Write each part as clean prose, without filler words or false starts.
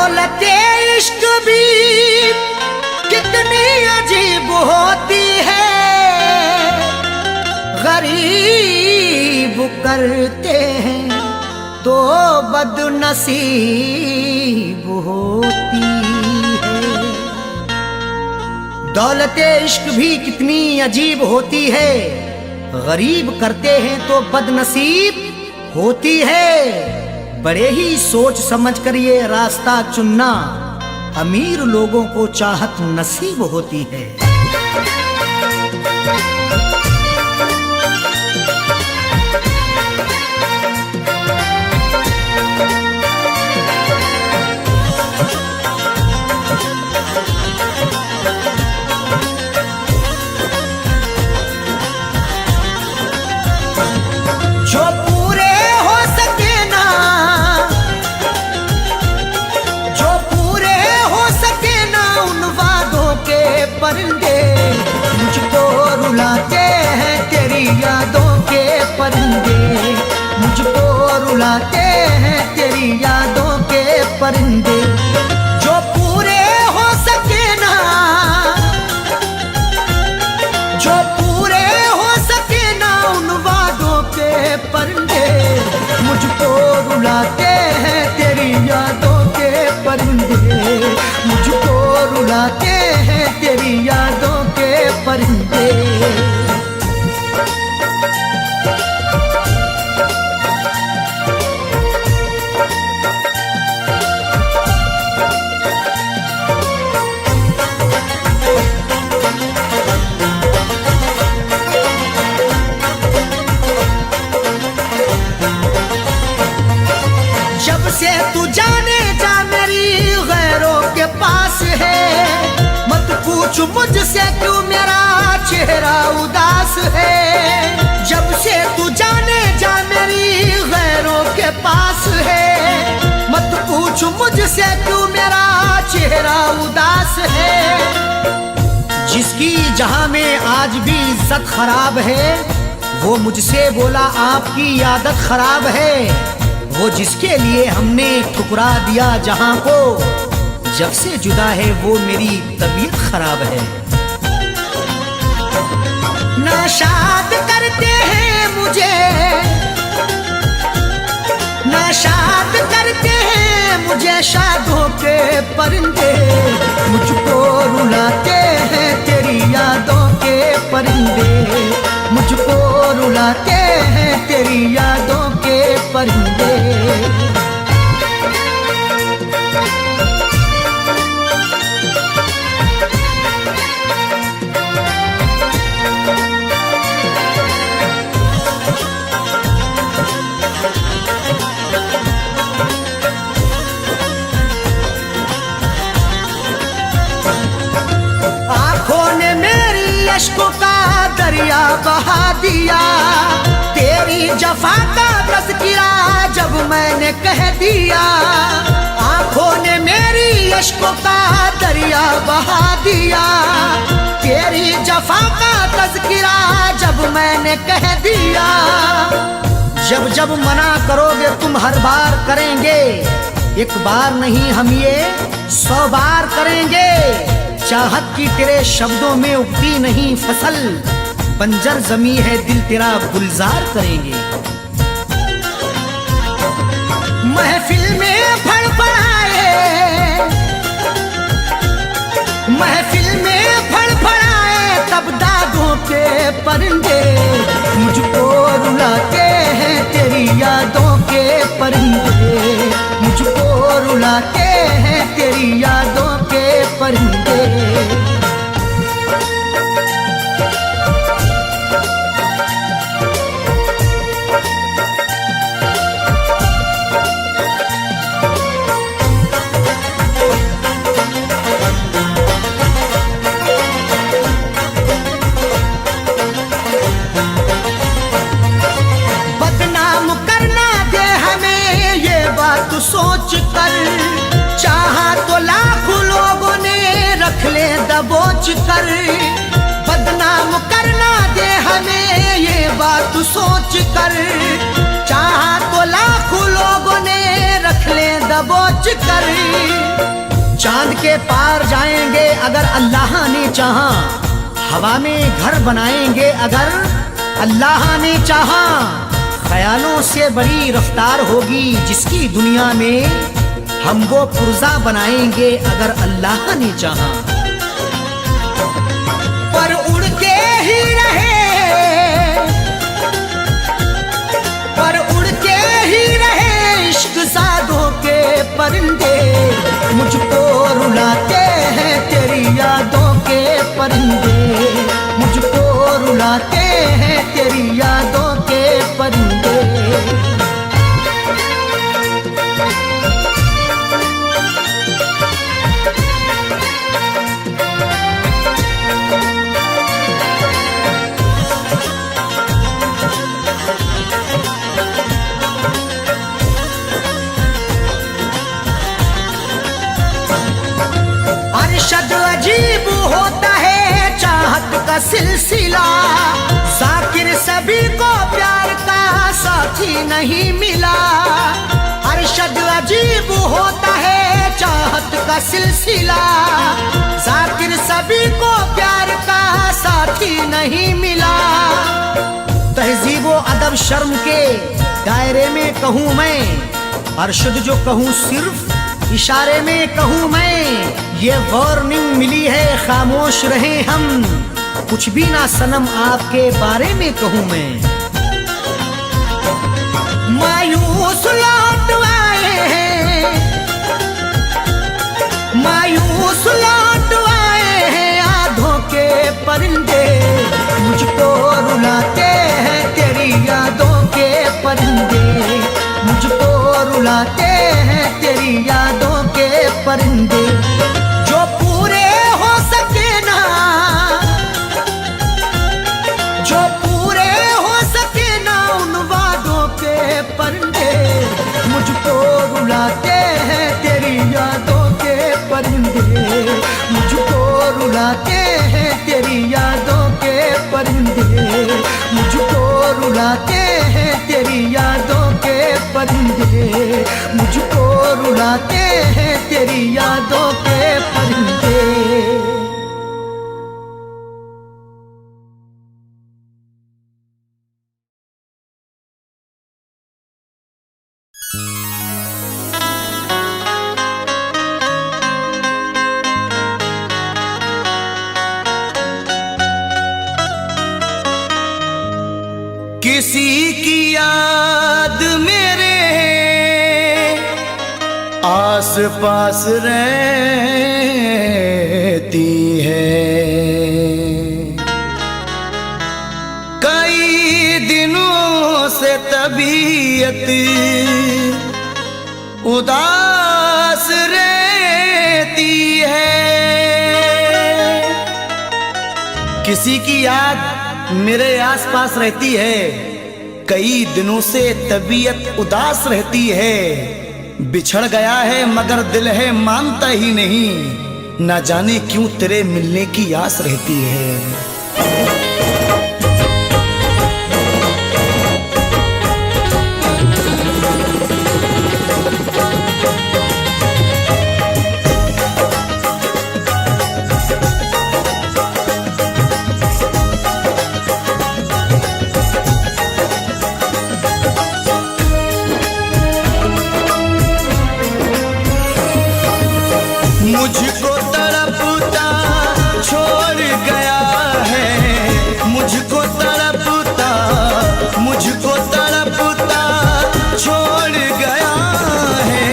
दौलते इश्क भी कितनी अजीब होती है, गरीब करते हैं तो बदनसीब होती है। दौलते इश्क भी कितनी अजीब होती है, गरीब करते हैं तो बदनसीब होती है। बड़े ही सोच समझ कर ये रास्ता चुनना, अमीर लोगों को चाहत नसीब होती है। जो पूरे हो सके ना, जो पूरे हो सके ना उन वादों के परिंदे, मुझको रुलाते हैं तेरी यादों के परिंदे, मुझको रुलाते हैं तेरी यादों के परिंदे। जो पूरे हो सके ना, जो पूरे हो सके ना उन वादों के परिंदे, मुझको रुलाते हैं तेरी यादों के परिंदे, मुझको रुलाते हैं तेरी यादों के परिंदे। जब से तू जाने जा मेरी गैरों के पास है, मत पूछ मुझसे क्यों मेरा चेहरा उदास है। जब से तू जाने जा मेरी गैरों के पास है, मत पूछ मुझसे क्यों मेरा चेहरा उदास है। जिसकी जहां में आज भी इज्जत खराब है, वो मुझसे बोला आपकी आदत खराब है। वो जिसके लिए हमने ठुकरा दिया जहां को, जब से जुदा है वो मेरी तबीयत खराब है। नाशाद करते हैं मुझे, नाशाद करते हैं मुझे शादों के परिंदे, मुझको रुलाते हैं तेरी यादों के परिंदे, मुझको रुलाते हैं तेरी यादों के परिंदे। आंखों ने मेरी अश्कों का दरिया बहा दिया, तेरी जफा का तज़किरा जब मैंने कह दिया। आंखों ने मेरी अश्कों का दरिया बहा दिया, तेरी जफा का तज़किरा जब मैंने कह दिया। जब जब मना करोगे तुम हर बार करेंगे, एक बार नहीं हम ये 100 बार करेंगे। चाहत की तेरे शब्दों में उगती नहीं फसल, बंजर जमी है दिल तेरा गुलजार करेंगे। महफिल में फड़फड़ाए, महफिल में फड़फड़ाए तब दागों के परिंदे, मुझको रुलाते हैं तेरी यादों के परिंदे, मुझको रुलाते हैं तेरी यादों के परिंदे। सोच कर चाहा तो लाखों लोगों ने रख ले दबोच कर, बदनाम करना दे हमें ये बात सोच कर, चाहा तो लाखों लोगों ने रख ले दबोच कर। चांद के पार जाएंगे अगर अल्लाह ने चाहा, हवा में घर बनाएंगे अगर अल्लाह ने चाहा। ख्यालों से बड़ी रफ्तार होगी जिसकी दुनिया में, हम वो पुर्जा बनाएंगे अगर अल्लाह ने चाहा। पर उड़ के ही रहे, पर उड़ के ही रहे इश्क सादों के परिंदे। मुझको रुलाते हैं तेरी यादों के परिंदे, मुझको रुलाते हैं तेरी यादों के परिंदे। अरशद अजीब होता है चाहत का सिलसिला, जाकिर सभी को प्यार का साथी नहीं मिला। अरशद अजीब होता है चाहत का सिलसिला, जाकिर सभी को प्यार का साथी नहीं मिला। तहजीब व अदब शर्म के दायरे में कहूँ मैं, अरशद जो कहूँ सिर्फ इशारे में कहूँ मैं। ये वार्निंग मिली है खामोश रहे हम, कुछ भी ना सनम आपके बारे में कहूँ मैं। मायूस लौट आए हैं, मायूस लौट आए हैं आधों के परिंदे। मुझको रुलाते हैं तेरी यादों के परिंदे, मुझको रुलाते हैं तेरी यादों के परिंदे। जो पूरे हो सके ना, जो पूरे हो सके ना उन वादों के परिंदे। मुझको रुलाते हैं तेरी यादों के परिंदे, मुझको रुलाते हैं तेरी यादों के परिंदे, मुझको रुलाते हैं तेरी यादों के परिंदे, मुझको रुलाते हैं तेरी यादों के परिंदे। किसी की याद मेरे आस पास रहती है, कई दिनों से तबीयत उदास रहती है। किसी की याद मेरे आसपास रहती है, कई दिनों से तबीयत उदास रहती है। बिछड़ गया है मगर दिल है मानता ही नहीं, ना जाने क्यों तेरे मिलने की आस रहती है। मुझको तड़पता छोड़ गया है, मुझको तड़पता, मुझको तड़पता छोड़ गया है।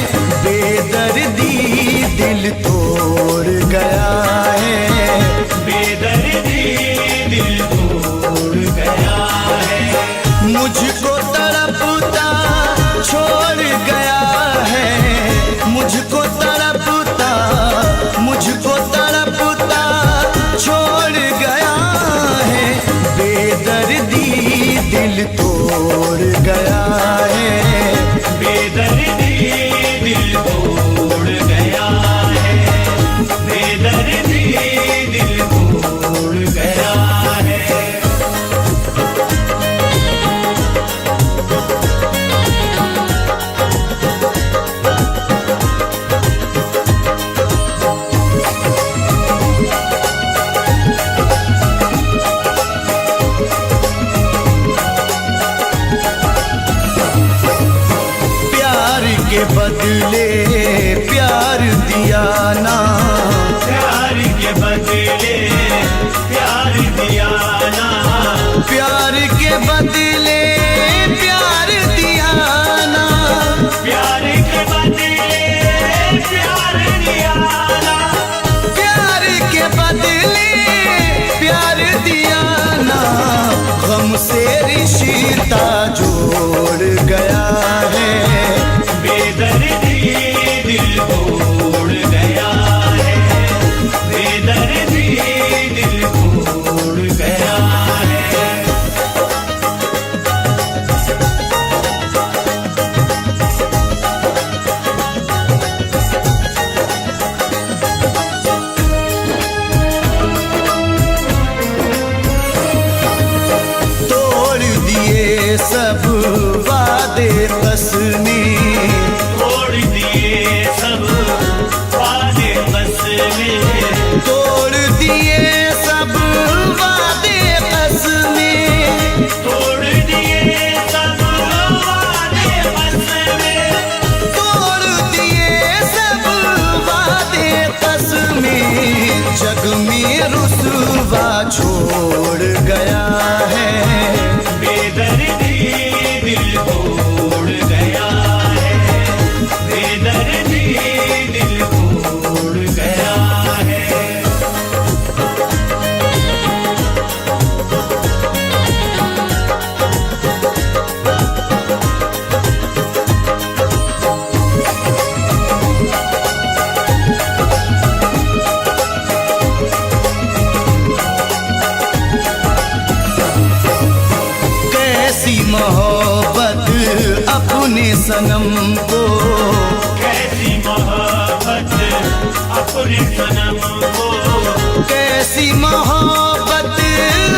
बेदर्दी दिल तोड़ गया है, बेदर्दी दिल तोड़ गया है। मुझको तड़पता छोड़ गया है, मुझको तड़पता, मुझको तड़पता छोड़ गया है। बेदर्दी दिल तोड़ गया है, बेदर्दी दिल तोड़ गया है, बेदर्दी दिल तोड़ गया है। बदले प्यार दिया ना, प्यार के बदले प्यार दिया ना, प्यार के बदले प्यार दिया ना, प्यार के बदले प्यार दिया ना, प्यार के बदले प्यार दिया ना। गम से रिश्ता जोड़ गया है, बेदर्दी दिल तोड़ गया है, बेदर्दी दिल तोड़ गया है। तोड़ दिए सब वादे कसमें, तोड़ दिए सब वादे कसमें, तोड़ दिए सब वादे कसमें, तोड़ दिए सब वादे कसमें, तोड़ दिए सब वादे कसमें। जग में रुसवा छोड़ गया है, बेदर्दी दिल तोड़ गया है, बेदर्दी दिल तोड़ गया है। कैसी मोहब्बत अपने सनम को, कैसी मोहब्बत अपने सनम को, कैसी मोहब्बत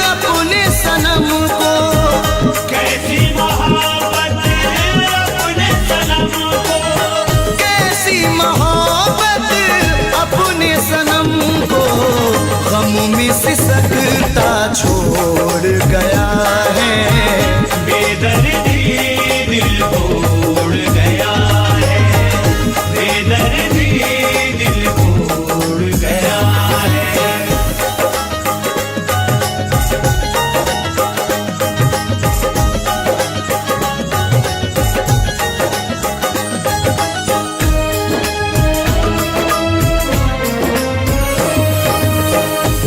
अपने सनम को, कैसी मोहब्बत अपने सनम को, कैसी मोहब्बत अपने सनम को। गम में सिसकता छोड़ गया है, बेदर्दी दिल तोड़ गया है, बेदर्दी दिल तोड़ गया है।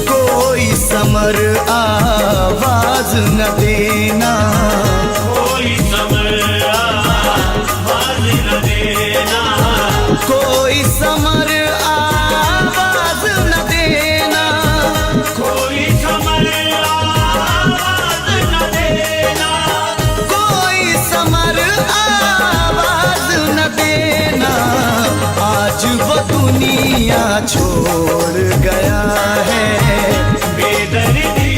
कोई समर आवाज न देना, कोई समर आवाज न देना, कोई समर आवाज न देना, कोई समर आवाज न देना, कोई समर आवाज न देना। आज वो दुनिया छोड़ गया है, बेदर्दी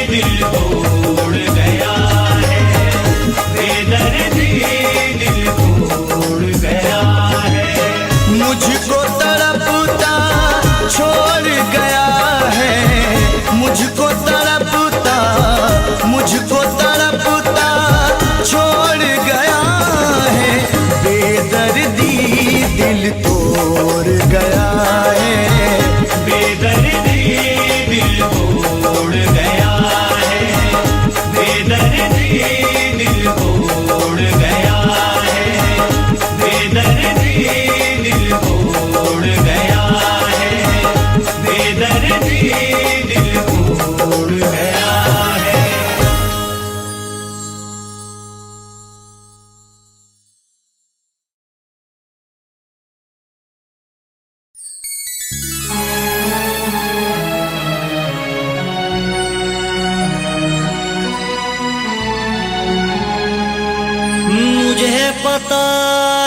दिल तोड़ गया है, बेदर्दी दिल तोड़ गया है। मुझको तड़पता छोड़ गया है, मुझको तड़पता, मुझको तड़पता छोड़ गया है। बेदर्दी दिल तोड़ गया है, बेदर्दी दिल तोड़ गया है, बेदर्दी दिल तोड़ गया है, बेदर्दी दिल तोड़ गया है, बेदर्दी दिल तोड़ गया है। मुझे पता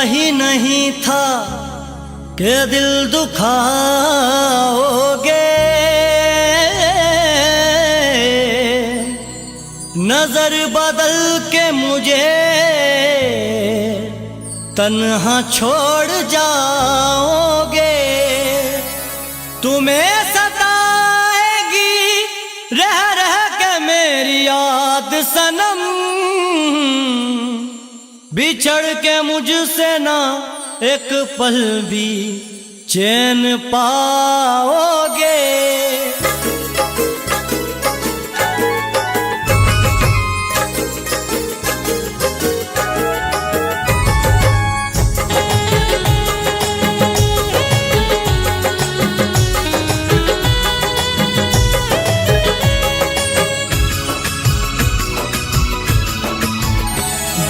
ही नहीं था कि दिल दुखाओगे, नजर बदल के मुझे तन्हा छोड़ जाओगे। तुम्हें सताएगी रह रह के मेरी याद सनम, बिछड़ के मुझसे ना एक पल भी चैन पाओगे।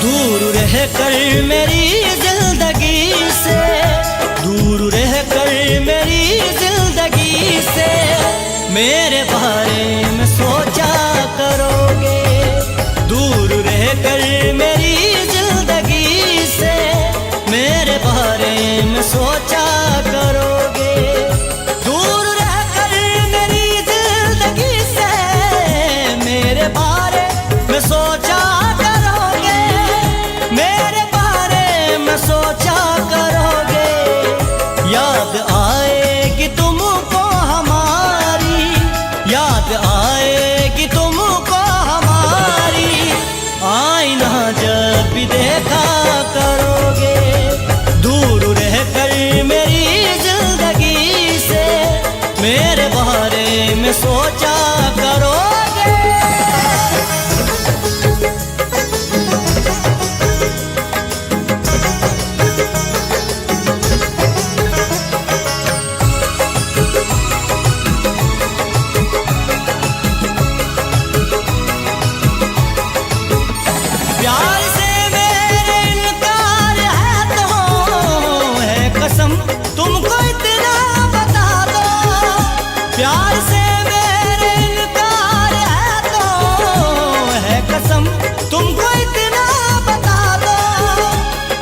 दूर रह कर मेरी जिंदगी से, दूर रह कर मेरी जिंदगी से मेरे बारे में सोचा करोगे। दूर रह कर मेरी जिंदगी से मेरे बारे में सोचा करोगे। दूर रह कर मेरी जिंदगी से मेरे बारे में सोचा सोचा करोगे। याद आएगी तुमको हमारी, याद आएगी तुमको हमारी, आईना जब भी देखा करोगे। दूर रह कर मेरी जिंदगी से मेरे बारे में सोचा करोगे। तुमको इतना बता दो, प्यार से मेरे इनकार है तो है कसम। तुमको इतना बता दो,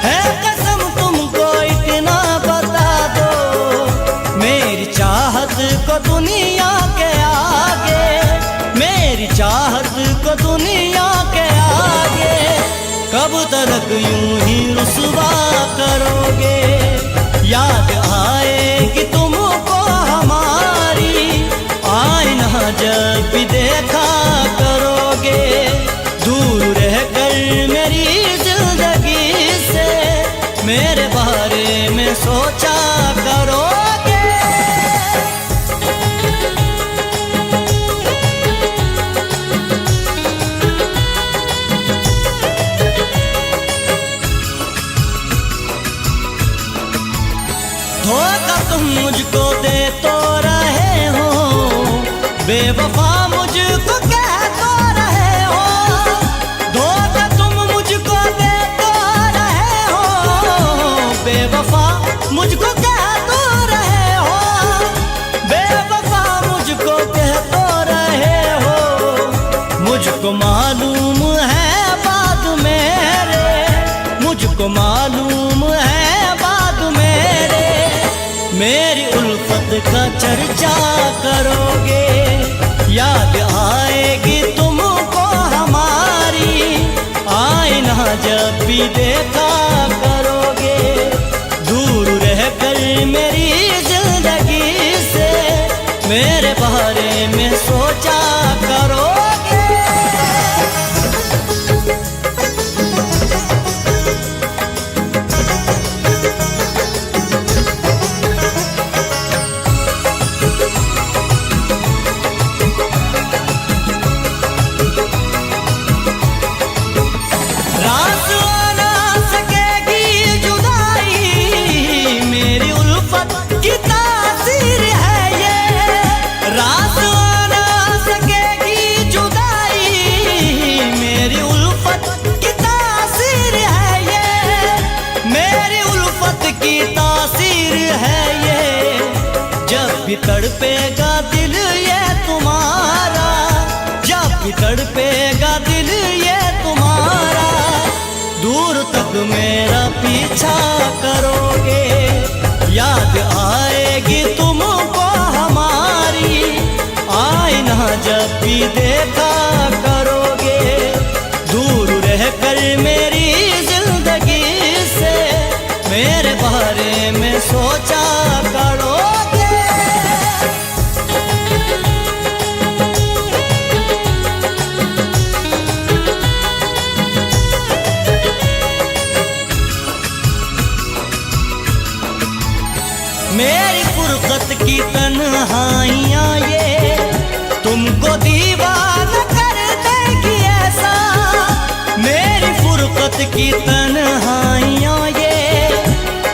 है कसम तुमको इतना बता दो। मेरी चाहत को दुनिया के आगे, मेरी चाहत को दुनिया के आगे कब तक यूं ही रुसवा करोगे। याद आएगी तुमको हमारी, आईना जब भी देखा करोगे। दूर रह कर मेरी जिंदगी से मेरे बारे में सोचा करोगे। धोखा तुम मुझको दे तो रहे हो, बेवफा मुझको कह तो रहे हो। धोखा तुम मुझको दे तो रहे हो, बेवफा मुझको कह तो रहे हो। बेवफा मुझको कह तो रहे हो। मुझको मालूम है बात मेरे, मुझको मालूम है बात मेरे। मेरी उल्फत का चर्चा करोगे। याद आएगी तुमको हमारी, आईना जब भी देखा करोगे। दूर रह कर मेरी जिंदगी से मेरे बारे में सोचा करोगे। की तासीर है ये, रास ना सकेगी जुदाई। मेरी उल्फत की तासीर है ये, मेरी उल्फत की तासीर है ये। जब भी तड़पेगा दिल ये तुम्हारा, जब भी तड़पेगा दिल ये तुम्हारा, दूर तक मेरा पीछा करोगे। याद आएगी तुमको हमारी, आईना जब भी देखा करोगे। दूर रह कर मेरी जिंदगी से मेरे बारे में सोचा करोगे। तन्हाइयाँ ये तुमको दीवाना कर देगी ऐसा। मेरी फुरकत की तन्हाइयाँ ये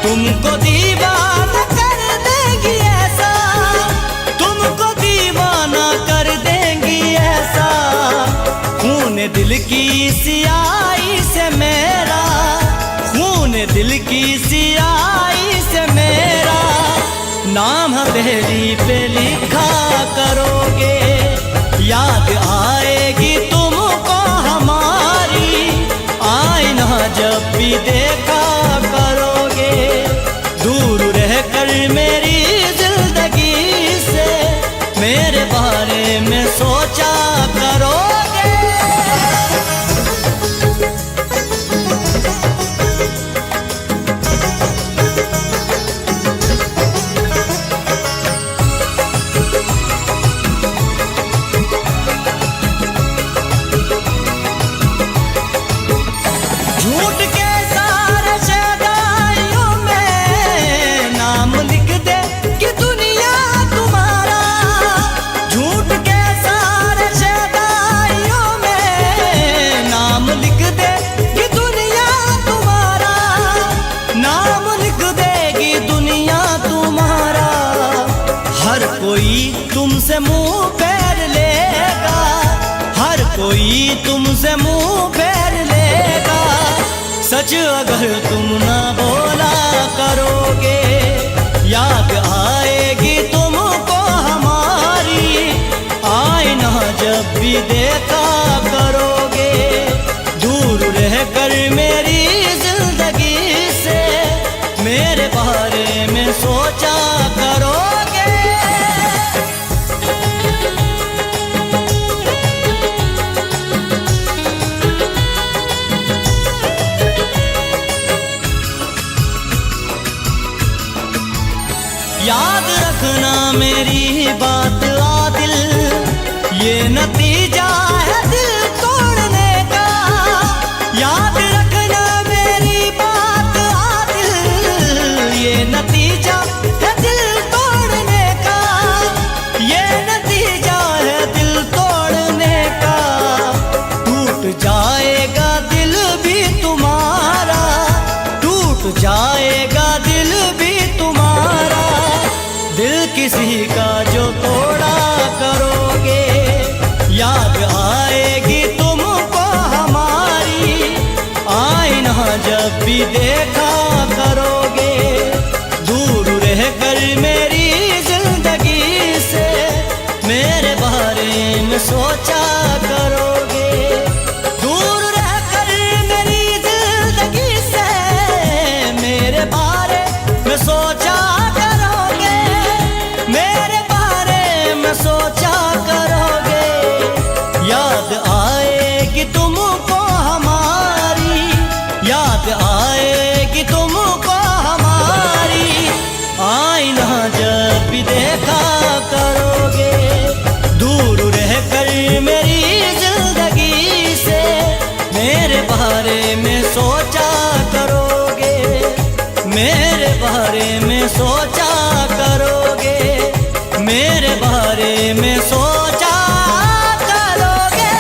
तुमको दीवाना कर देगी ऐसा। तुमको दीवाना कर देंगी ऐसा। खून दिल की सियाही से मेरा, खून दिल की सियाही से मेरा नाम हथेली पे लिखा करोगे। याद आएगी तुमको हमारी, आईना जब भी देखा करोगे। दूर रहकर मेरी जिंदगी से मेरे बारे में सोचा करोगे। झूठ के सारे शहदाइयों में नाम लिख दे कि दुनिया तुम्हारा। झूठ के सारे शहदाइयों में नाम लिख दे कि दुनिया तुम्हारा। नाम लिख देगी दुनिया तुम्हारा। हर कोई तुमसे मुंह फेर लेगा, हर कोई तुमसे मुंह फेर लेगा। सच अगर तुम ना बोला करोगे, याद आएगी तुमको हमारी, आईना जब भी देखा करोगे। दूर रहकर मेरी जिंदगी से मेरे बारे में सोचा करोगे। याद रखना मेरी बात आदिल, ये नतीजा है दिल तोड़ने का। याद रखना मेरी बात आदिल, ये नतीजा है दिल तोड़ने का। ये नतीजा है दिल तोड़ने का। टूट जाएगा दिल भी तुम्हारा, टूट जाएगा दिल भी तुम्हारा। दिल किसी का जो तोड़ा करोगे, याद आएगी तुमको हमारी, आईना जब भी देखा करोगे। दूर रहकर मेरी जिंदगी से मेरे बारे में सोचा करोगे। दूर रहकर मेरी जिंदगी से मेरे बारे में सोचा करोगे। मेरे बारे में सोचा करोगे। याद आएगी तुमको हमारी, याद आएगी तुमको हमारी, आईना जब भी देखा करोगे। दूर रहकर मेरी जिंदगी से मेरे बारे में सोचा करोगे। मेरे बारे में सोचा करोगे। मेरे बारे में सोचा करोगे।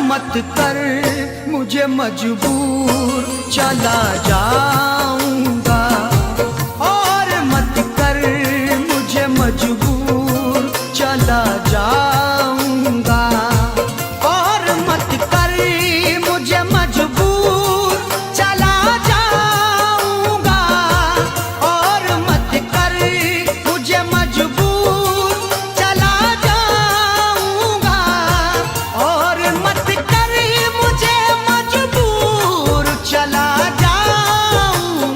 मत कर मुझे मजबूर, चला जाऊंगा। और मत कर मुझे मजबूर, चला जाऊंगा। और मत कर मुझे मजबूर, चला जाऊंगा। और मत कर मुझे मजबूर, चला जाऊंगा। और मत कर मुझे मजबूर, चला जाऊंगा।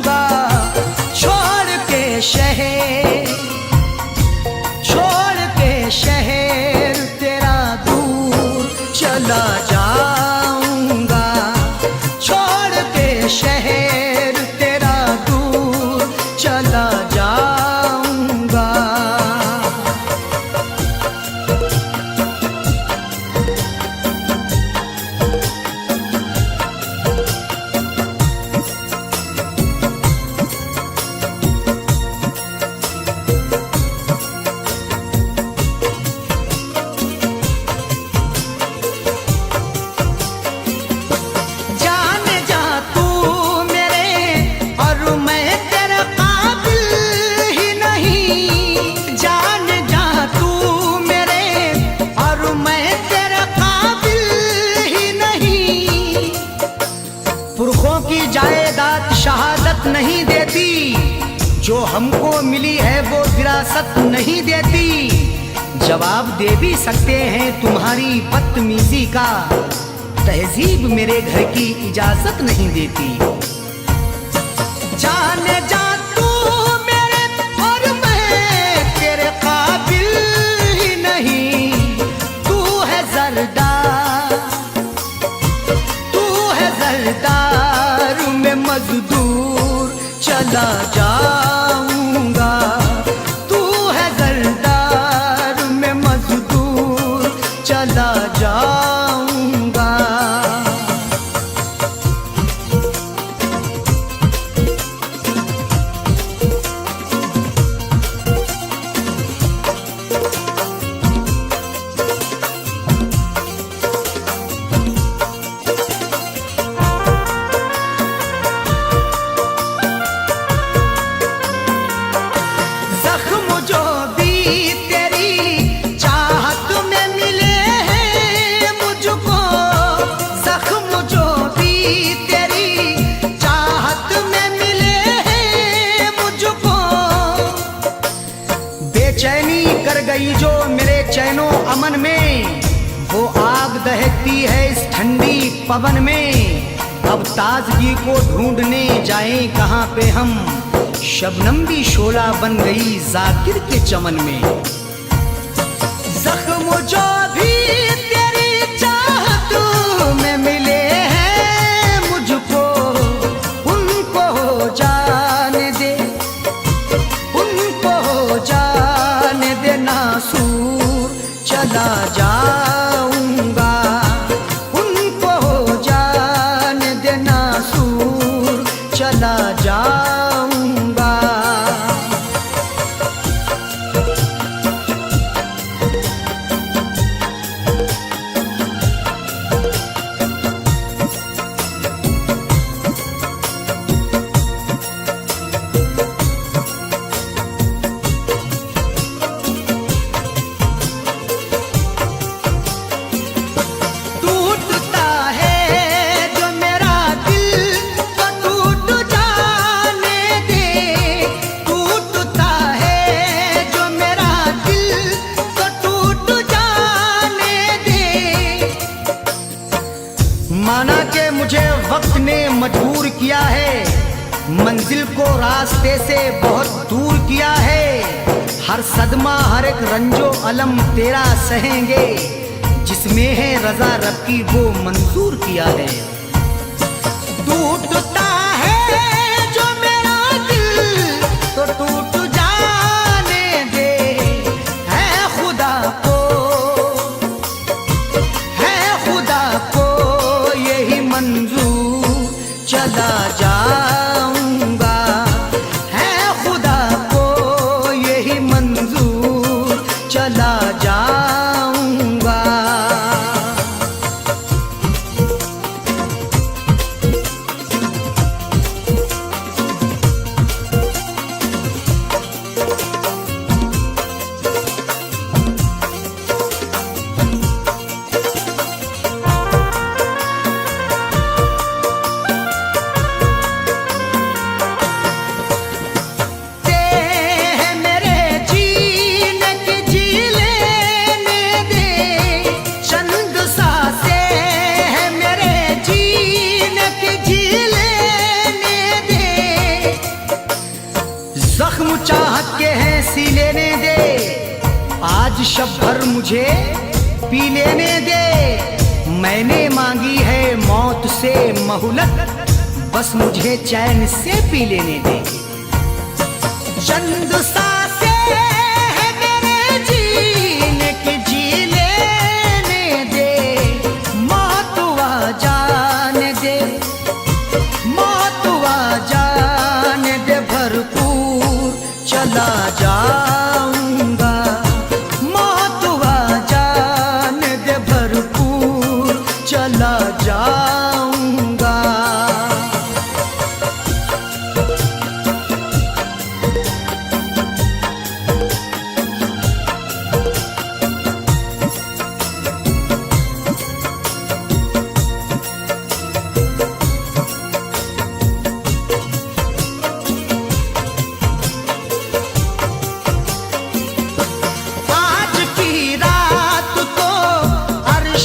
हमको मिली है वो विरासत नहीं देती। जवाब दे भी सकते हैं तुम्हारी बदतमीजी का, तहजीब मेरे घर की इजाजत नहीं देती। जाने जा तू मेरे और मैं तेरे काबिल ही नहीं। तू है जरदार, तू है जरदार, मैं मजदूर चला जाऊंगा। तू है जरदार, मैं मजदूर चला जाऊंगा। जख्म जो भी तेरी चाहत में मिले हैं मुझको, जख्म जो भी तेरी चाहत में मिले हैं मुझको। बेचैनी कर गई जो मेरे चैनो अमन में, वो आग दहकती है इस ठंडी पवन में। अब ताजगी को ढूंढने जाएं कहाँ पे हम, शबनम भी शोला बन गई जाकिर के चमन में। जख्म जो भी तेरी चाहत में मिले हैं मुझको, उनको जाने दे, उनको जाने दे नासूर चला जाऊंगा। उनको जाने दे नासूर चला जाऊंगा। टूटता है जो मेरा दिल तो टूट जाने दे। टूटता है जो मेरा दिल तो टूट जाने दे। माना कि मुझे वक्त ने मजबूर किया है, मंजिल को रास्ते से बहुत दूर किया है। हर सदमा हर एक रंजो अलम तेरा सहेंगे, जिसमें है रजा रब की वो मंजूर किया है। टूटता है जो मेरा दिल तो टूट जाने दे। है खुदा को, है खुदा को यही मंजूर चला जाऊंगा। है खुदा को यही मंजूर चला जाऊंगा। जख्म चाहत के हैं सी लेने दे, आज शब भर मुझे पी लेने दे। मैंने मांगी है मौत से मोहलत, बस मुझे चैन से पी लेने दे। चंद सांसें हैं मेरे जीने की, जी लेने दे। मौत आ जाने दे, मौत आ जाने दे, भरपूर चला जाऊंगा। मौत आ जाने दे, भरपूर चला जाऊंगा।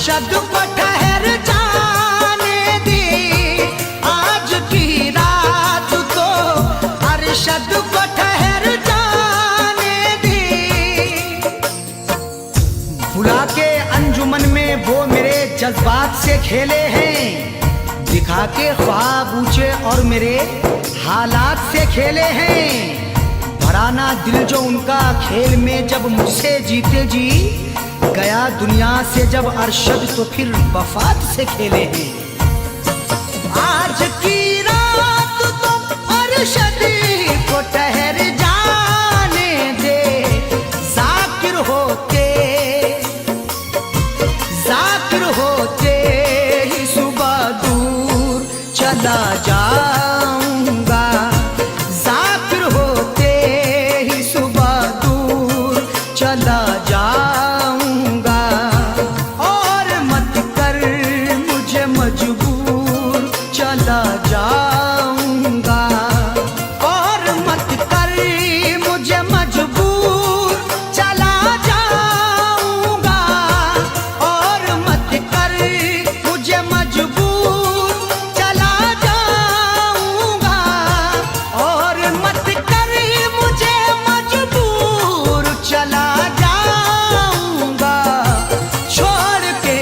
अरशद को ठहर जाने दे, आज की रात तो अरशद को ठहर जाने दे। बुला के अंजुमन में वो मेरे जज्बात से खेले हैं, दिखा के ख्वाब ऊंचे और मेरे हालात से खेले हैं। भराना दिल जो उनका खेल में जब मुझसे जीते जी, गया दुनिया से जब अरशद तो फिर वफात से खेले हैं। आज की रात तो अरशद को ठहर जाने दे, जाकिर होते ही सुबह दूर चला जाऊंगा, जाकिर होते ही सुबह दूर चला जाऊंगा, और मत कर मुझे मजबूर चला जाऊंगा, और मत कर मुझे मजबूर चला जाऊंगा, और मत कर मुझे मजबूर चला जाऊंगा, और मत कर मुझे मजबूर चला जाऊंगा। छोड़ के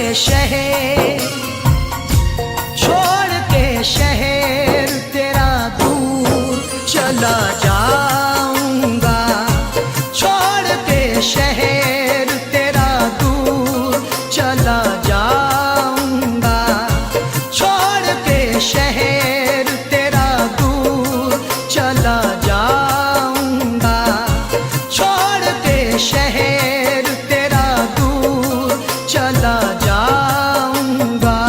शहर तेरा दूर चला जाऊंगा, छोड़ के शहर तेरा दूर चला जाऊंगा, छोड़ के शहर तेरा दूर चला जाऊंगा, छोड़ के शहर तेरा दूर चला जाऊंगा।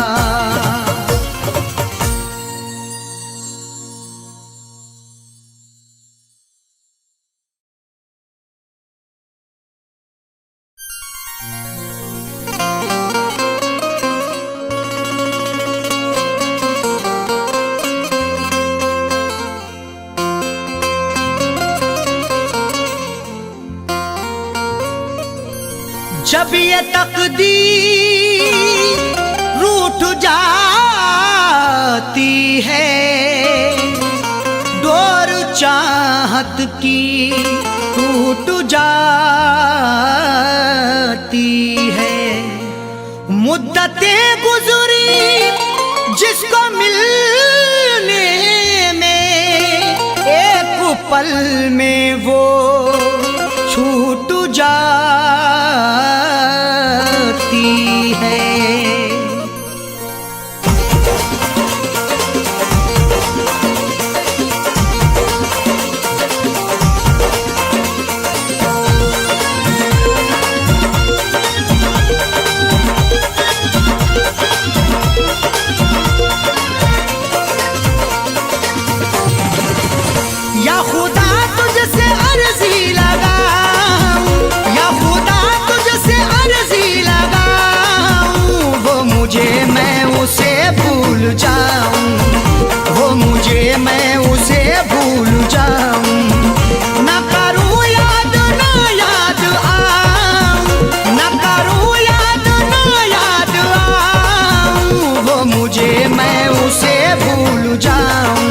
जब ये तकदीर रूठ जाती है, डोर चाहत की टूट जाती है। मुद्दतें गुजरी जिसको मिलने में, एक पल में वो छूट जाती है। या खुदा तुझसे अर्जी लगाऊं, या खुदा तुझसे अर्जी लगाऊं, वो मुझे मैं उसे भूल जाऊं, वो मुझे मैं उसे भूल जाऊं। ना करूं याद ना याद आऊं, ना करूं याद ना याद आऊं, वो मुझे मैं उसे भूल जाऊं,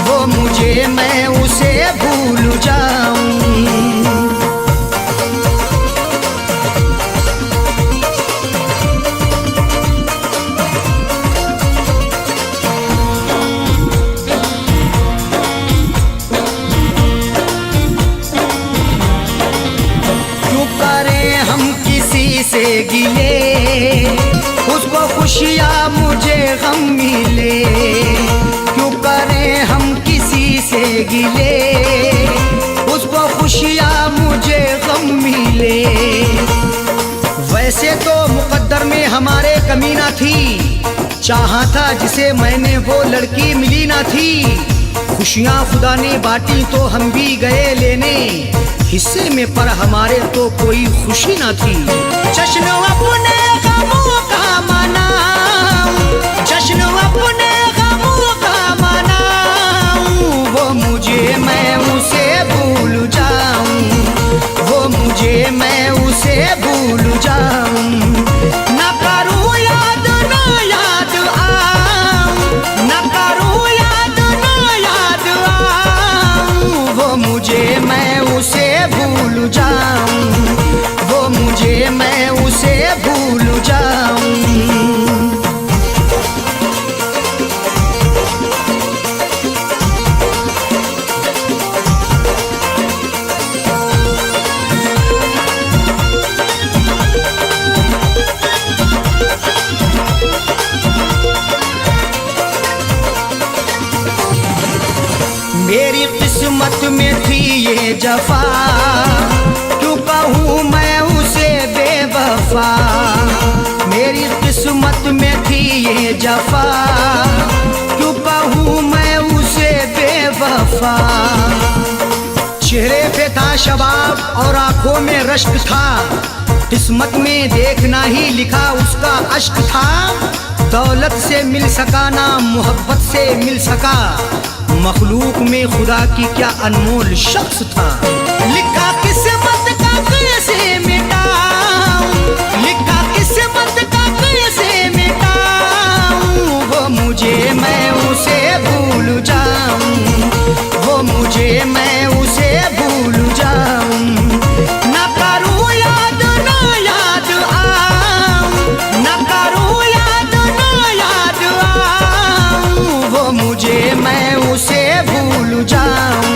वो मुझे मैं उसे भूल जाऊं। क्यों करें हम किसी से गिले, उसको खुशियाँ मुझे गम मिले। क्यों करें हम किसी से गिले, उसको खुशियाँ मुझे गम मिले। वैसे तो मुकद्दर में हमारे कमी ना थी, चाहा था जिसे मैंने वो लड़की मिली ना थी। खुशियाँ खुदा ने बांटी तो हम भी गए लेने, हिस्से में पर हमारे तो कोई खुशी ना थी। जश्न अपने गमों का मनाऊं, जश्न अपने गमों का मनाऊं, वो मुझे मैं उसे भूल जाऊं, वो मुझे मैं उसे भूल जाऊं। ना करूं जाऊं, वो मुझे मैं उसे भूल जाऊं। मेरी किस्मत में थी ये जफा, क्यों कहूँ मैं उसे बेवफा। मेरी किस्मत में थी ये जफा, क्यों कहूँ मैं उसे बेवफा। चेहरे पे था शबाब और आंखों में रश्क था, किस्मत में देखना ही लिखा उसका अश्क था। दौलत से मिल सका ना मोहब्बत से मिल सका, मखलूक में खुदा की क्या अनमोल शख्स था। लिखा किस्मत का कैसे मिटाऊं, लिखा किस्मत का कैसे मिटाऊं, वो मुझे मैं उसे भूल जाऊं, वो मुझे मैं उसे भूल जाऊं। ना करूं याद ना याद आऊं, ना करूं याद ना याद आऊं, वो मुझे मैं उसे भूल जाऊं,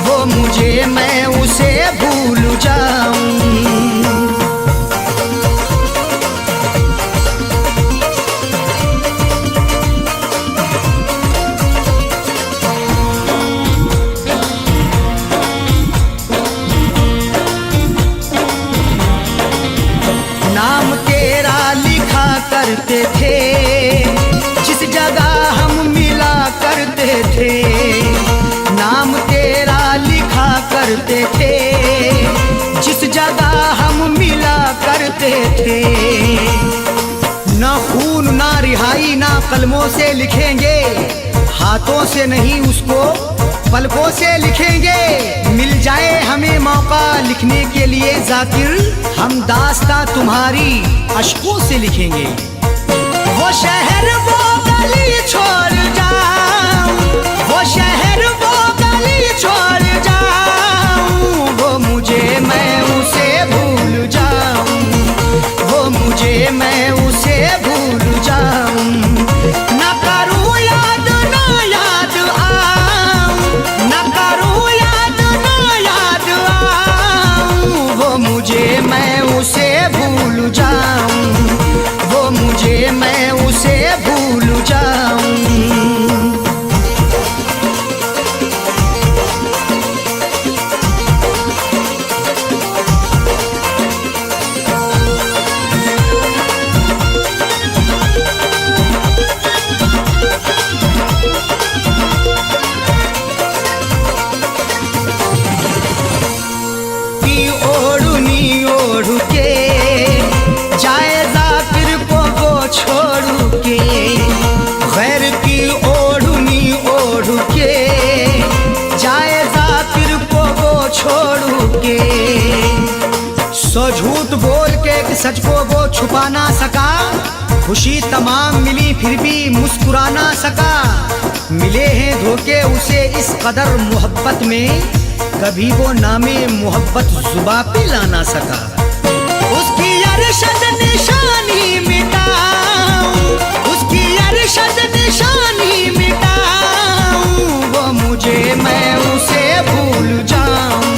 वो मुझे मैं उसे भूल जाऊं। नाम तेरा लिखा करते थे, जिस जगह हम मिला करते थे। नाम तेरा लिखा करते थे, जिस जगह हम मिला करते थे। ना खून ना रिहाई ना कलमों से लिखेंगे, हाथों से नहीं उसको पलकों से लिखेंगे। मिल जाए हमें मौका लिखने के लिए जाकिर, हम दास्तां तुम्हारी अश्कों से लिखेंगे। वो शहर वो गली छोड़ जाऊं, वो शहर वो गली छोड़ जाऊं, वो मुझे मैं उसे भूल जाऊं, वो मुझे मैं उसे भूल जाऊं। ना करूं याद ना याद आऊं, ना करूं याद ना याद आऊं, वो मुझे मैं उसे भूल जाऊं, वो मुझे मैं उसे भूल जाऊं। की ओढ़नी ओढ़ के जाए जाकिर को वो छोड़ के, गैर की ओढ़नी ओढ़ के जाए जाकिर को वो छोड़ के। सो झूठ बोल के एक सच को वो छुपा ना सका, खुशी तमाम मिली फिर भी मुस्कुरा ना सका। मिले हैं धोखे उसे इस कदर मोहब्बत में, कभी वो नामे मोहब्बत जुबा पे ला ना सका। उसकी अरशद निशानी मिटाऊं, उसकी अरशद निशानी मिटाऊं, वो मुझे मैं उसे भूल जाऊं,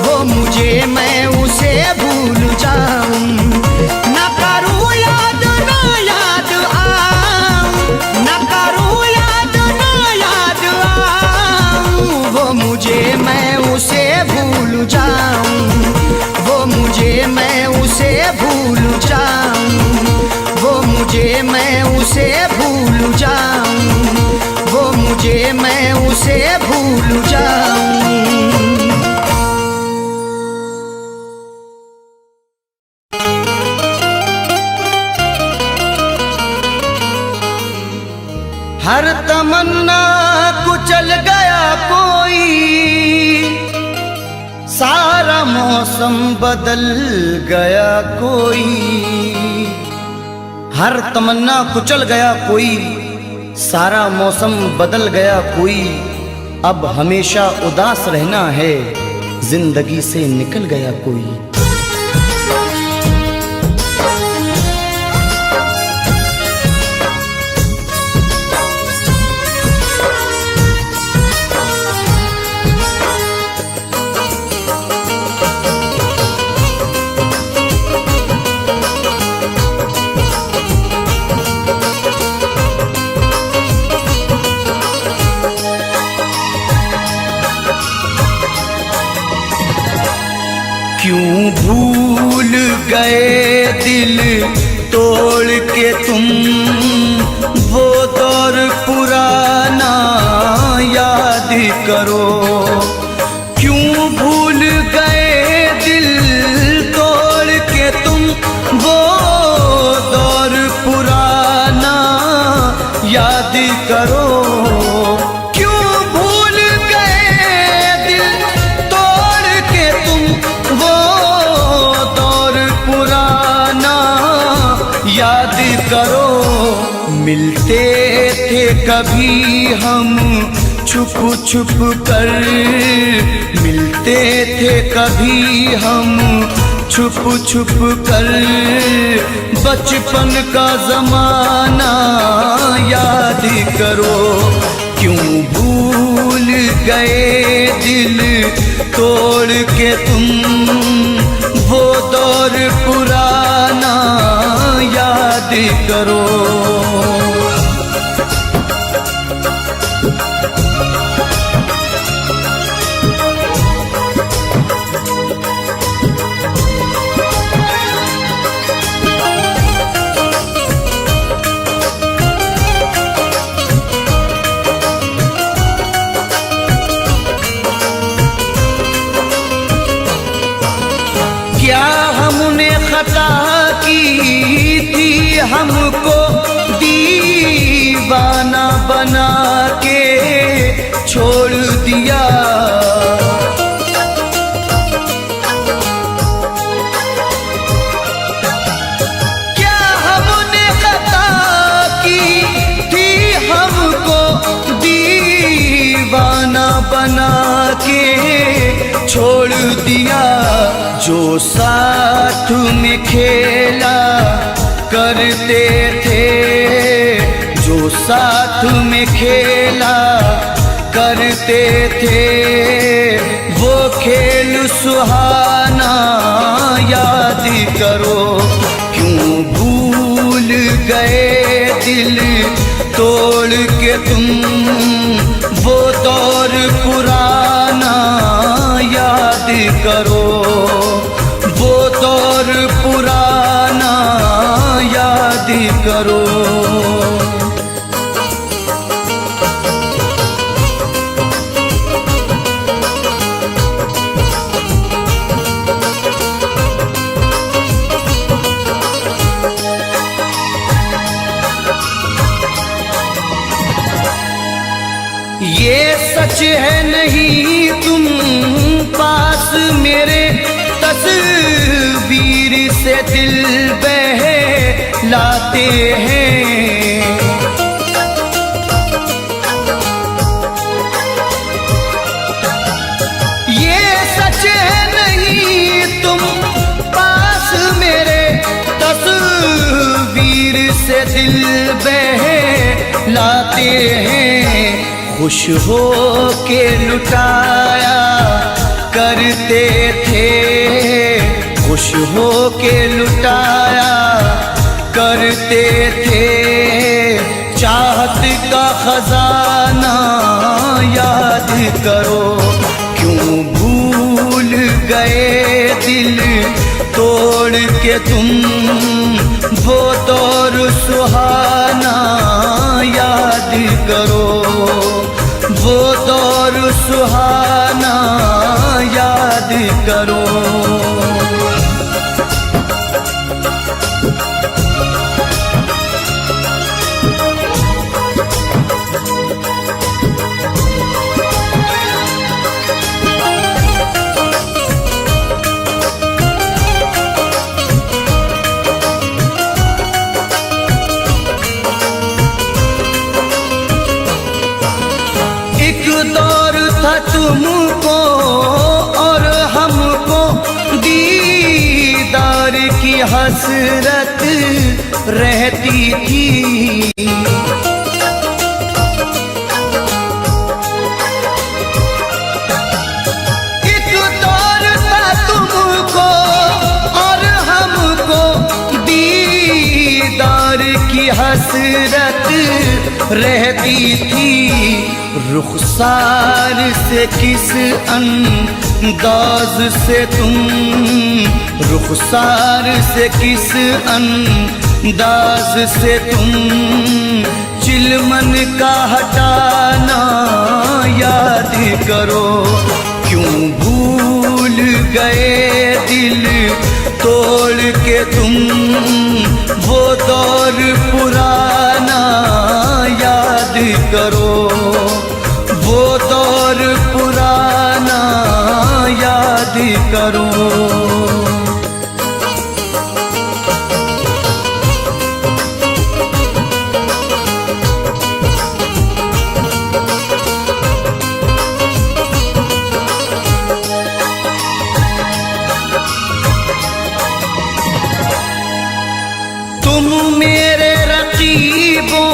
वो मुझे मैं उसे भूल जाऊं। ना करूं याद ना याद आऊं, ना करूं याद ना याद आऊं, वो मुझे मैं उसे भूल जाऊं, वो मुझे मैं उसे भूल जाऊं, वो मुझे मैं उसे भूल जाऊं, वो मुझे मैं उसे भूल जाऊं। हर तमन्ना कुचल गया कोई, सारा मौसम बदल गया कोई। हर तमन्ना कुचल गया कोई, सारा मौसम बदल गया कोई। अब हमेशा उदास रहना है, जिंदगी से निकल गया कोई। क्यों भूल गए दिल तोड़ के तुम वो दौर पुराना याद करो। क्यों भूल गए दिल तोड़ के तुम वो दौर पुराना याद करो। याद करो मिलते थे कभी हम छुप छुप कर, मिलते थे कभी हम छुप छुप कर। बचपन का जमाना याद करो। क्यों भूल गए दिल तोड़ के तुम वो दौर पुराना याद करो। क्या हमने खता की थी हमको दीवाना बना के छोड़ दिया। क्या हमने खता की थी हमको दीवाना बना के छोड़ दिया। जो साथ में खेला करते थे, जो साथ में खेला करते थे, वो खेल सुहाना याद करो। क्यों भूल गए दिल तोड़ के तुम वो दौर पुराना याद करो। वो दौर पुराना याद करो। ये सच है नहीं तुम पास मेरे, तस्वीर से दिल बहलाते हैं। ये सच है नहीं तुम पास मेरे, तस्वीर से दिल बहलाते हैं। खुश हो के लुटाया करते थे, खुश हो के लुटाया करते थे। चाहत का खजाना याद करो। क्यों भूल गए दिल तोड़ के तुम वो दौर सुहाना याद करो। वो दौर सुहाना याद करो। एक दौर था तुमको और हसरत रहती थी। एक दौर था तुमको और हमको दीदार की हसरत रहती थी। रुखसार से किस अंदाज से तुम, रुखसार से किस अंदाज से तुम चिलमन का हटाना याद करो। क्यों भूल गए दिल तोड़ के तुम वो दौर पुराना याद करो। वो दौर पुराना याद करो। तुम मेरे रकीबों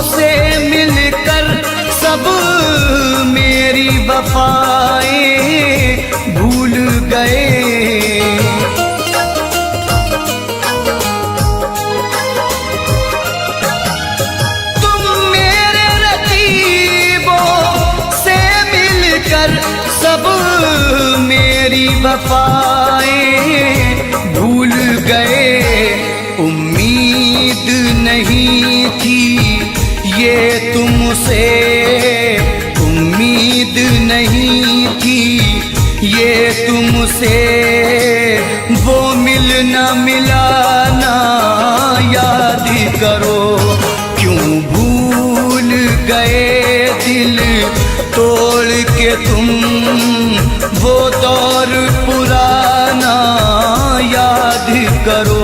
से मिलकर सब मेरी वफाएं भूल गए। तुम मेरे रकीबों से मिलकर सब मेरी वफाएं भूल गए। उम्मीद नहीं थी ये तुमसे, उम्मीद नहीं थी ये तुमसे। वो मिलना मिलाना याद करो। क्यों भूल गए दिल तोड़ के तुम वो दौर पुराना याद करो।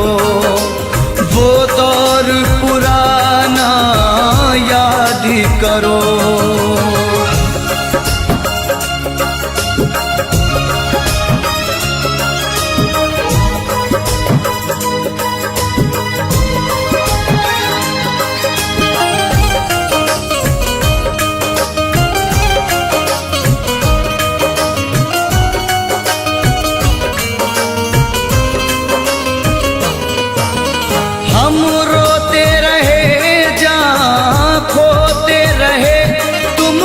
वो दौर पुराना याद करो। हम रोते रहे जहाँ खोते रहे, तुम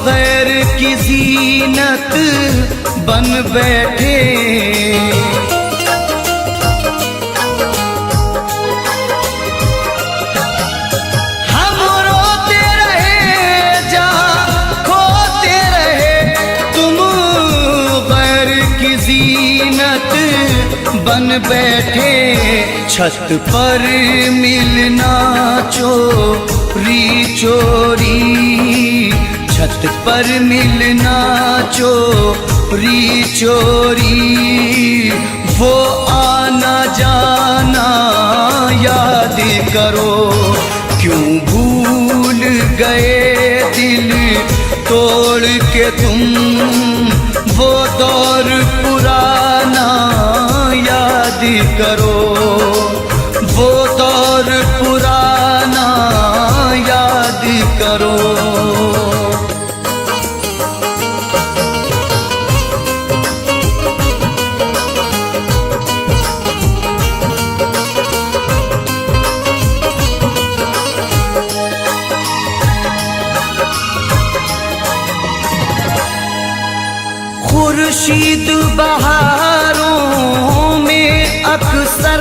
गैर की ज़ीनत बन बैठे। हम रोते रहे जहाँ खोते रहे, तुम गैर की ज़ीनत बन बैठे। छत पर मिलना चोरी चोरी, छत पर मिलना चोरी चोरी। वो आना जाना याद करो। क्यों भूल गए दिल तोड़ के तुम वो दौर पुराना याद करो। वो दौर पुराना याद करो। खुर्शीद बहारों में अक्सर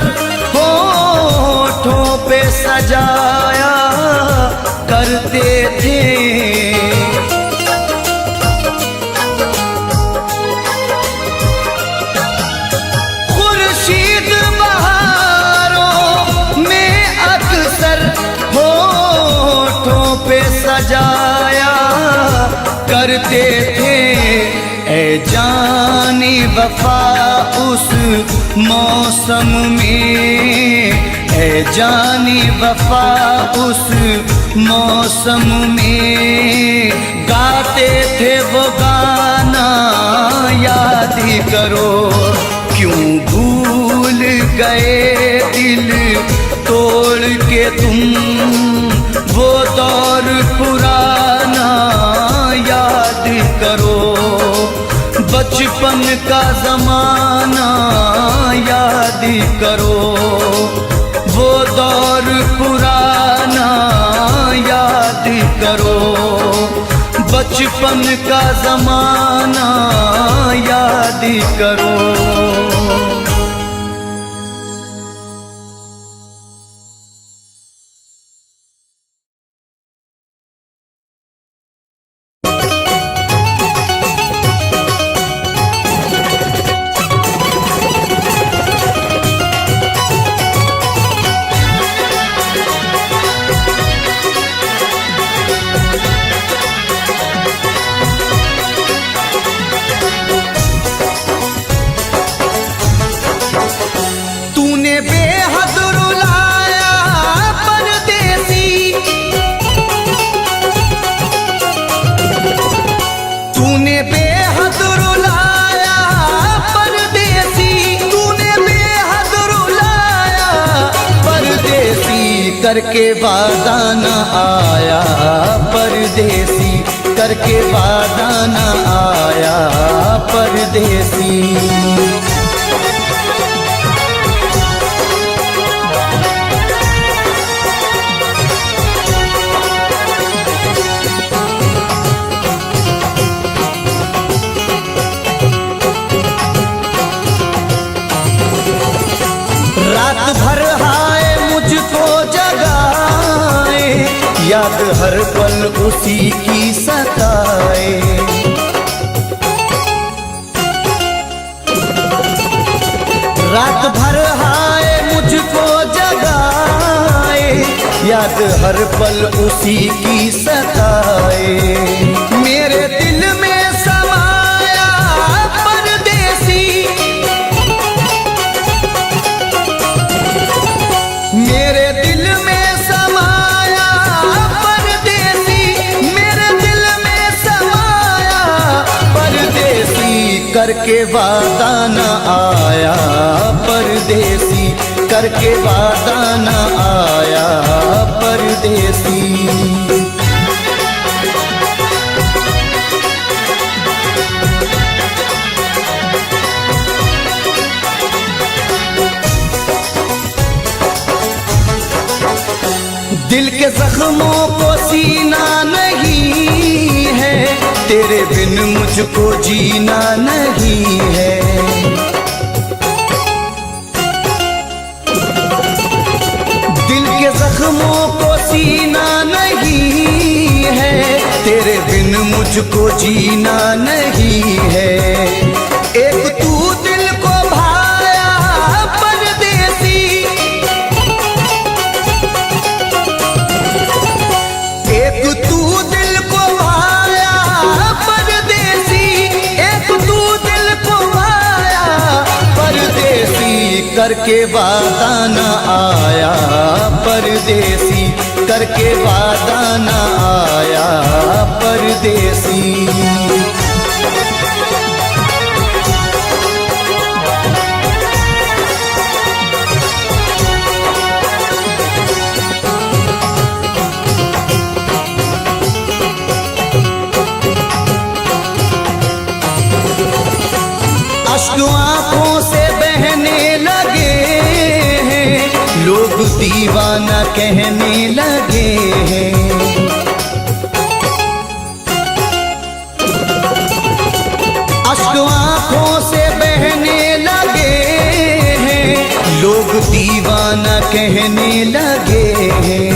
होठों पे सजाया करते थे। खुर्शीद बहारों में अक्सर होठों पे सजाया करते थे। ऐ जानी वफा उस मौसम में, ऐ जानी वफा उस मौसम में गाते थे वो गाना याद करो। क्यों भूल गए दिल तोड़ के तुम, वो दौर पुराना याद करो, बचपन का जमाना याद करो, वो दौर पुराना याद करो, बचपन का जमाना याद करो। करके वादा न आया परदेसी, करके वादा न आया परदेसी। रात भर हाय मुझको जगाए, याद हर पल उसी की सताए। रात भर हाय मुझको जगाए, याद हर पल उसी की सताए। मेरे दिल में समाया परदेसी, मेरे दिल में समाया परदेसी, मेरे दिल में समाया परदेसी। करके वादा न आया परदेसी, करके वादा न आया परदेसी। दिल के जख्मों को सीना नहीं है, तेरे बिन मुझको जीना नहीं है। दिल के जख्मों को सीना नहीं है, तेरे बिन मुझको जीना नहीं है। एक तू दिल को भाया परदेसी, एक तू दिल को भाया परदेसी, एक तू दिल को भाया परदेसी। करके वादा न आया परदेसी, करके वादा न आया परदेसी। अश्क आंखों से बहने लगे हैं, लोग दीवाना कहने लगे हैं। अश्क आंखों से बहने लगे हैं, लोग दीवाना कहने लगे हैं।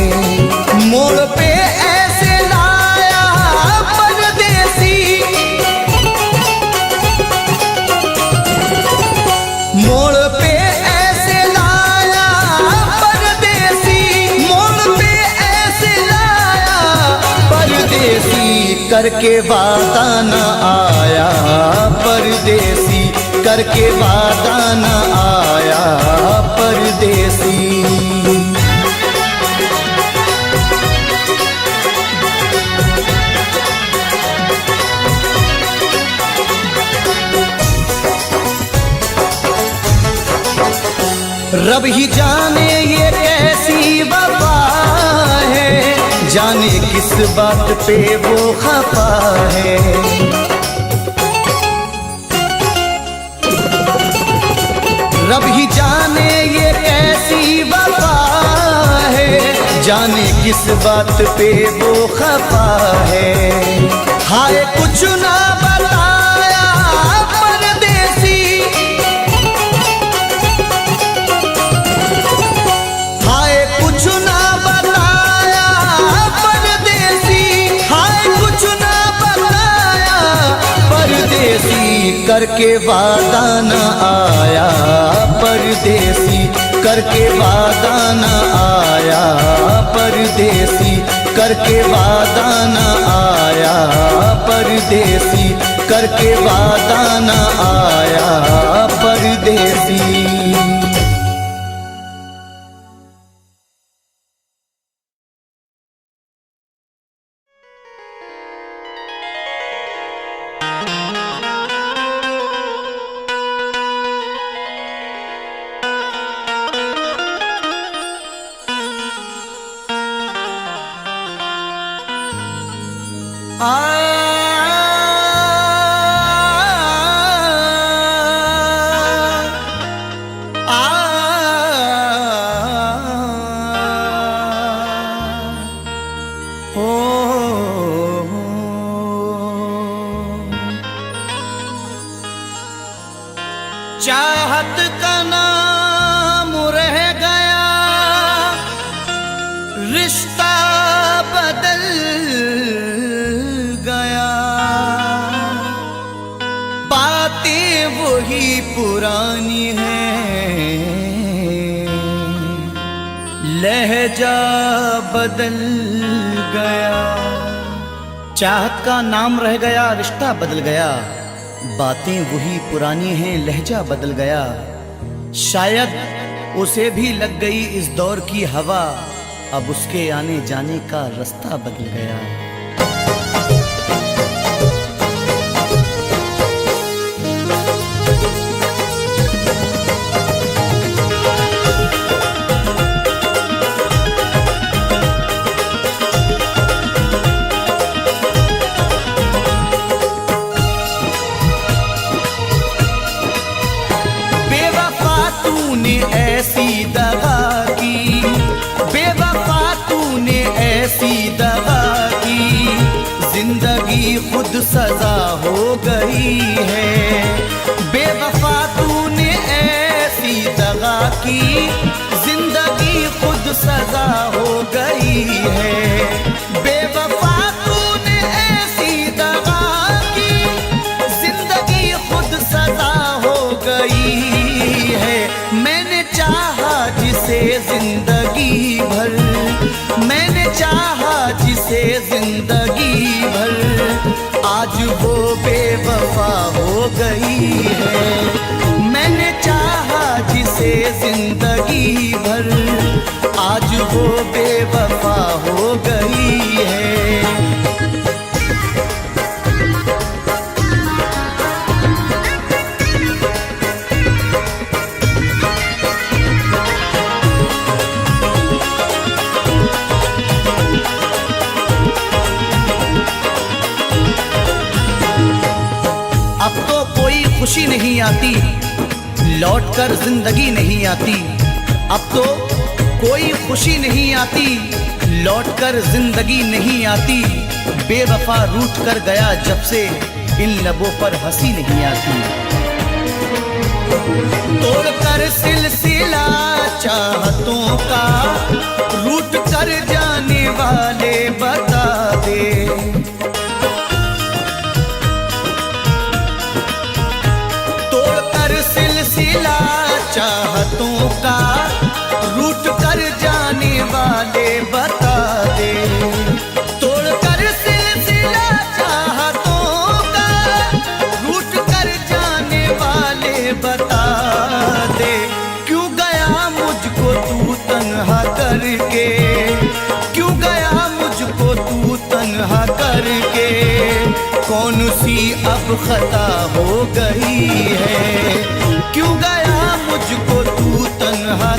मोड़ पे ऐसे लाया परदेसी, मोड़ पे ऐसे लाया परदेसी, मोड़ पे ऐसे लाया परदेसी। करके वादा न आया परदेसी, करके वादा न आया परदेसी। रब ही जाने ये कैसी वफा है, जाने किस बात पे वो खफा है। रब ही जाने ये कैसी वफा है, जाने किस बात पे वो खफा है। हाय कुछ ना बताया परदेसी, हाय कुछ ना बताया परदेसी, हाय कुछ ना बताया परदेसी, करके वादा न आया परदेसी, करके वादा न आया परदेसी, करके वादा न आया परदेसी, करके वादा न आया परदेसी। चाहत का नाम रह गया, रिश्ता बदल गया, बातें वही पुरानी हैं, लहजा बदल गया। चाहत का नाम रह गया, रिश्ता बदल गया, बातें वही पुरानी हैं, लहजा बदल गया। शायद उसे भी लग गई इस दौर की हवा, अब उसके आने जाने का रास्ता बदल गया। ऐसी दगा की, बेवफा तूने ऐसी दगा की, जिंदगी खुद सजा हो गई है। बेवफा तूने ऐसी दगा की, जिंदगी खुद सजा हो गई है। बेवफा तूने ऐसी दगा की, जिंदगी खुद सजा हो गई है। मैंने चाहा जिसे जिंदगी भर, मैंने चाहा जिसे जिंदगी भर, आज वो बेवफा हो गई है। मैंने चाहा जिसे जिंदगी भर, आज वो बेवफा हो गई है। अब तो कोई खुशी नहीं आती, लौटकर जिंदगी नहीं आती। अब तो कोई खुशी नहीं आती, लौटकर जिंदगी नहीं आती। बेवफा रूठ कर गया जब से, इन लबों पर हंसी नहीं आती। तोड़कर सिलसिला चाहतों का, रूठ कर जाने वाले बता दे। सिलसिला चाहतों का, रूठ कर जाने वाले बता दे। तोड़कर सिलसिला चाहतों का, रूठ कर जाने वाले बता दे। क्यों गया मुझको तू तन्हा करके, क्यों गया मुझको तू तन्हा करके। कौन सी अब खता हो गई है, क्यों गया मुझको तू तन्हा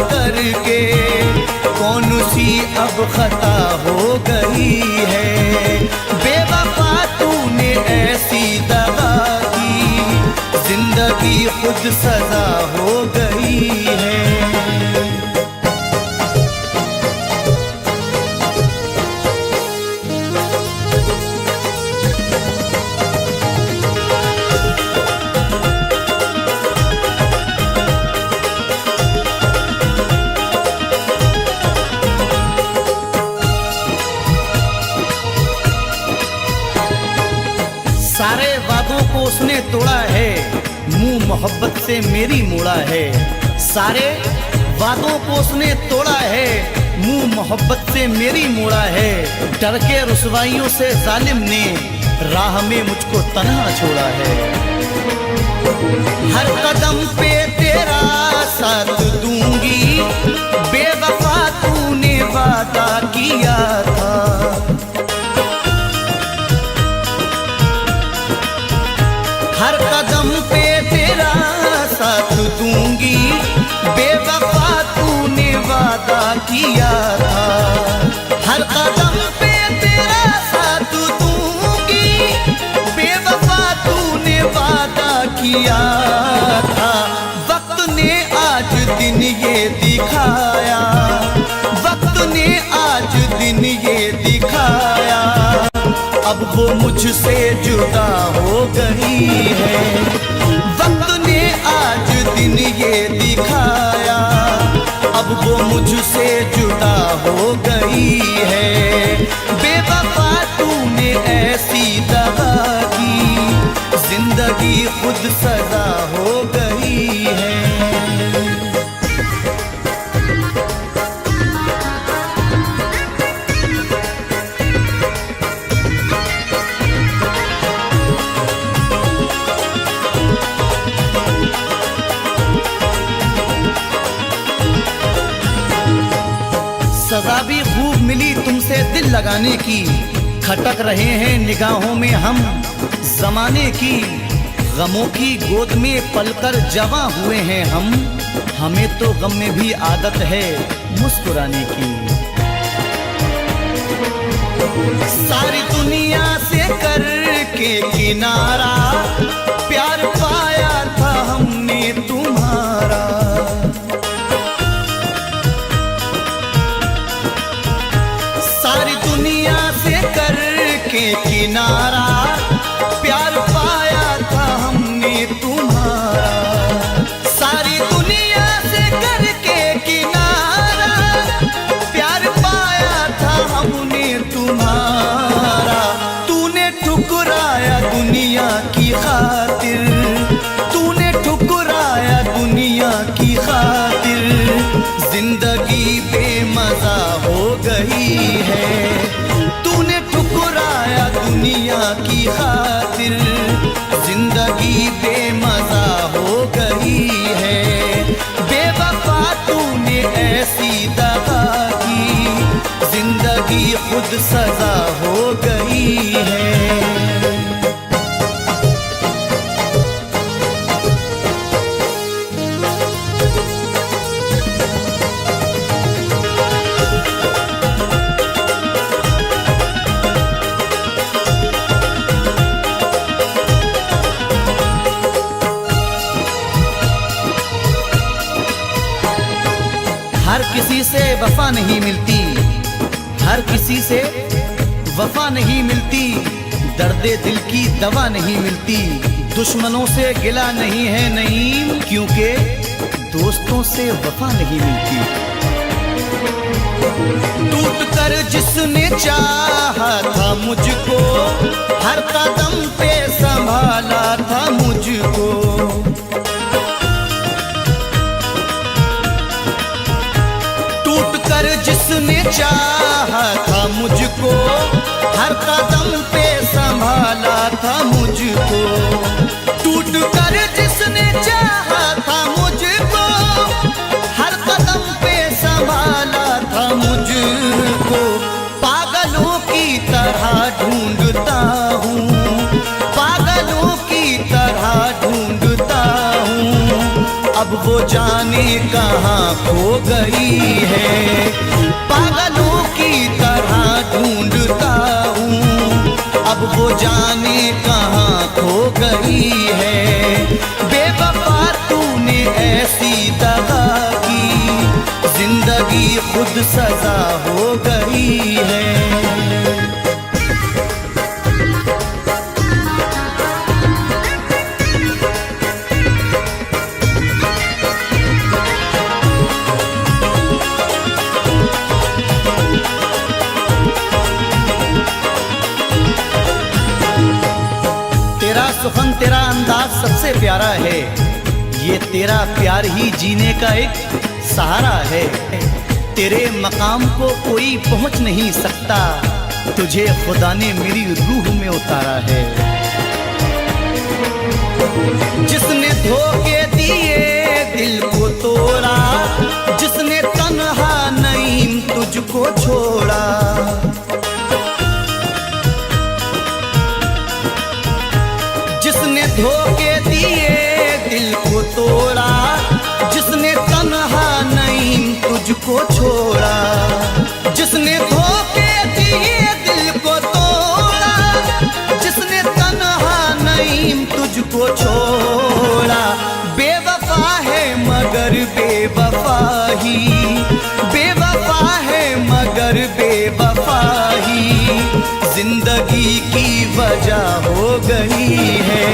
अब खता हो गई है। बेवफा तूने ऐसी दगा की, जिंदगी खुद सजा हो गई है। सारे वादों को उसने तोड़ा है, मुंह मोहब्बत से मेरी मोड़ा है। सारे वादों को उसने तोड़ा है, मुंह मोहब्बत से मेरी मोड़ा है। डर के रुसवाइयों से जालिम ने राह में मुझको तन्हा छोड़ा है। हर कदम पे तेरा साथ दूंगी, बेवफा तूने वादा किया था। हर कदम पे तेरा साथ दूंगी, बेवफा तूने वादा किया था। हर कदम पे तेरा साथ दूंगी, बेवफा तूने वादा किया था। वक्त ने आज दिन ये दिखाया, वक्त ने आज दिन ये दिखाया, अब वो मुझसे जुदा हो गई है। वक्त ने आज दिन ये दिखाया, अब वो मुझसे जुदा हो गई है। बेवफा तूने ऐसी दगा की, जिंदगी खुद सजा हो गई है। सजा भी खूब मिली तुमसे दिल लगाने की, खटक रहे हैं निगाहों में हम जमाने की। गमों की गोद में पलकर जवां हुए हैं हम, हमें तो गम में भी आदत है मुस्कुराने की। सारी दुनिया से करके किनारा, प्यार पाया था हमने तुम्हारा। सारी दुनिया से करके किनारा, प्यार पाया था हमने तुम्हारा। सारी दुनिया से करके किनारा, प्यार पाया था हमने तुम्हारा। तूने ठुकराया दुनिया की खातिर, तूने ठुकराया दुनिया की खातिर, जिंदगी बेमजा हो गई है। तूने ठुकराया दुनिया की खातिर, जिंदगी बेमजा हो गई है। बेवफा तूने ऐसी दगा की, जिंदगी खुद सजा हो गई है। हर किसी से वफा नहीं मिलती, हर किसी से वफा नहीं मिलती। दर्दे दिल की दवा नहीं मिलती, दुश्मनों से गिला नहीं है नईम, क्योंकि दोस्तों से वफा नहीं मिलती। टूट कर जिसने चाहा था मुझको, हर कदम पे संभाला था मुझको। जिसने चाहा था मुझको, हर कदम पे संभाला था मुझको। टूट कर जिसने चाहा था मुझको, हर कदम पे संभाला था मुझको। पागलों की तरह ढूंढता हूँ, पागलों की तरह ढूंढता हूँ, अब वो जाने कहाँ खो गई है। पागलों की तरह ढूंढता हूँ, अब वो जाने कहाँ खो गई है। बेवफा तूने ऐसी दगा की, जिंदगी खुद सजा हो गई है। तेरा सुखन, तेरा अंदाज सबसे प्यारा है, ये तेरा प्यार ही जीने का एक सहारा है। तेरे मकाम को कोई पहुंच नहीं सकता, तुझे खुदा ने मेरी रूह में उतारा है। जिसने धोखे दिए दिल को तोड़ा, जिसने तन्हा नईम तुझको छोड़ा, जिसने धोखे दिए दिल को तोड़ा, जिसने तन्हा नईम तुझको छोड़ा, जिसने धोखे दिए दिल को तोड़ा, जिसने तन्हा नईम तुझको छोड़ा। बेवफा है मगर बेवफा ही, बेवफा है मगर बेवफा ही, जिंदगी की वजह हो गई है।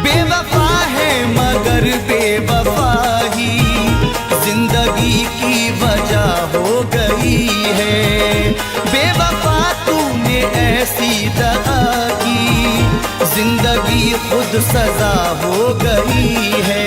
बेवफा है मगर बेवफा ही, जिंदगी की वजह हो गई है। बेवफा तूने ऐसी दगा की, जिंदगी खुद सजा हो गई है।